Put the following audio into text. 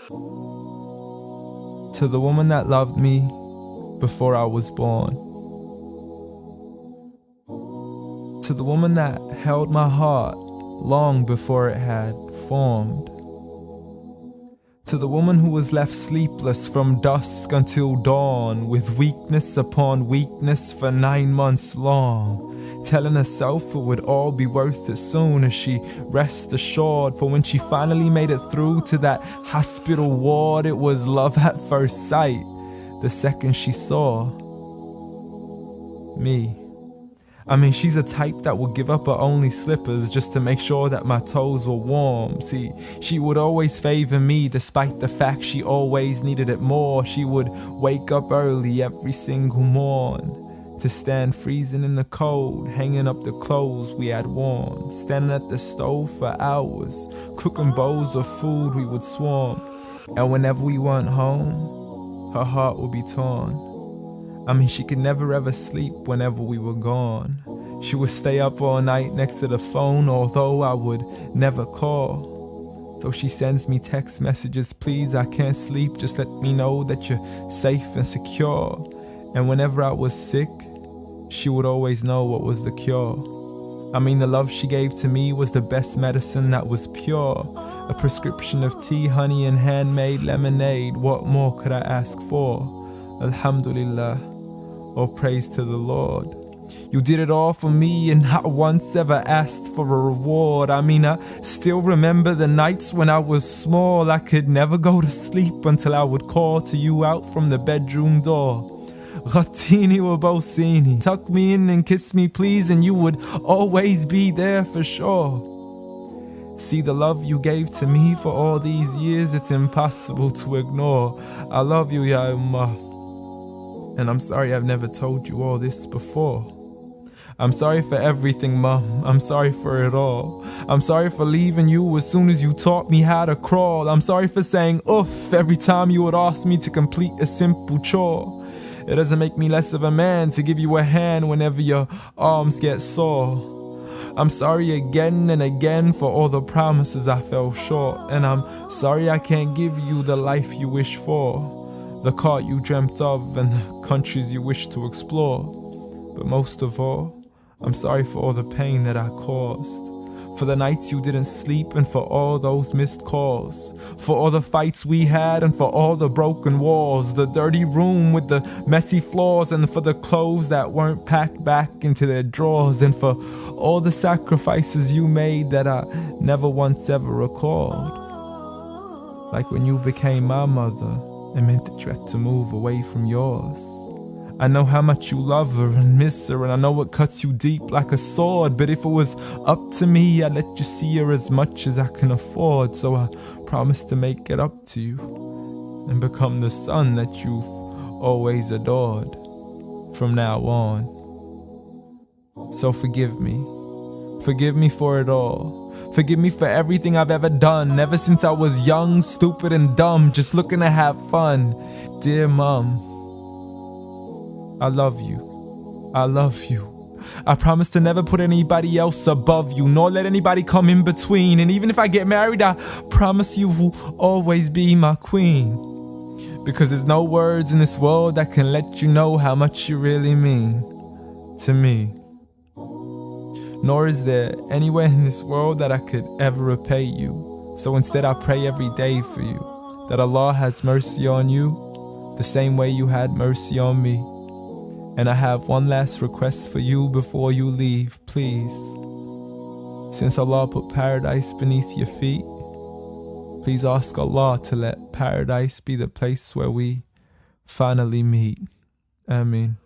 To the woman that loved me before I was born. To the woman that held my heart long before it had formed. To the woman who was left sleepless from dusk until dawn, with weakness upon weakness for 9 months long, telling herself it would all be worth it soon as she rest assured. For when she finally made it through to that hospital ward, it was love at first sight the second she saw me. I mean, she's a type that would give up her only slippers just to make sure that my toes were warm. See, she would always favor me despite the fact she always needed it more. She would wake up early every single morn to stand freezing in the cold, hanging up the clothes we had worn, standing at the stove for hours, cooking bowls of food we would swarm. And whenever we weren't home, her heart would be torn. I mean, she could never ever sleep whenever we were gone. She would stay up all night next to the phone, although I would never call. So she sends me text messages, please, I can't sleep, just let me know that you're safe and secure. And whenever I was sick, she would always know what was the cure. I mean, the love she gave to me was the best medicine that was pure. A prescription of tea, honey, and handmade lemonade. What more could I ask for? Alhamdulillah. All praise to the Lord. You did it all for me and not once ever asked for a reward. I mean, I still remember the nights when I was small. I could never go to sleep until I would call to you out from the bedroom door. Ghatini wa bosini, tuck me in and kiss me please, and you would always be there for sure. See, the love you gave to me for all these years, it's impossible to ignore. I love you, Ya Ummah. And I'm sorry I've never told you all this before. I'm sorry for everything, Mom. I'm sorry for it all. I'm sorry for leaving you as soon as you taught me how to crawl. I'm sorry for saying oof every time you would ask me to complete a simple chore. It doesn't make me less of a man to give you a hand whenever your arms get sore. I'm sorry again and again for all the promises I fell short. And I'm sorry I can't give you the life you wish for, the car you dreamt of and the countries you wish to explore. But most of all, I'm sorry for all the pain that I caused, for the nights you didn't sleep and for all those missed calls, for all the fights we had and for all the broken walls, the dirty room with the messy floors, and for the clothes that weren't packed back into their drawers, and for all the sacrifices you made that I never once ever recalled. Like when you became my mother, it meant that you had to move away from yours. I know how much you love her and miss her, and I know it cuts you deep like a sword. But if it was up to me, I'd let you see her as much as I can afford. So I promise to make it up to you and become the son that you've always adored from now on. So forgive me. Forgive me for it all. Forgive me for everything I've ever done, ever since I was young, stupid, and dumb, just looking to have fun. Dear Mom, I love you. I love you. I promise to never put anybody else above you, nor let anybody come in between. And even if I get married, I promise you will always be my queen. Because there's no words in this world that can let you know how much you really mean to me. Nor is there anywhere in this world that I could ever repay you. So instead I pray every day for you, that Allah has mercy on you the same way you had mercy on me. And I have one last request for you before you leave, please. Since Allah put paradise beneath your feet, please ask Allah to let paradise be the place where we finally meet. Amiien.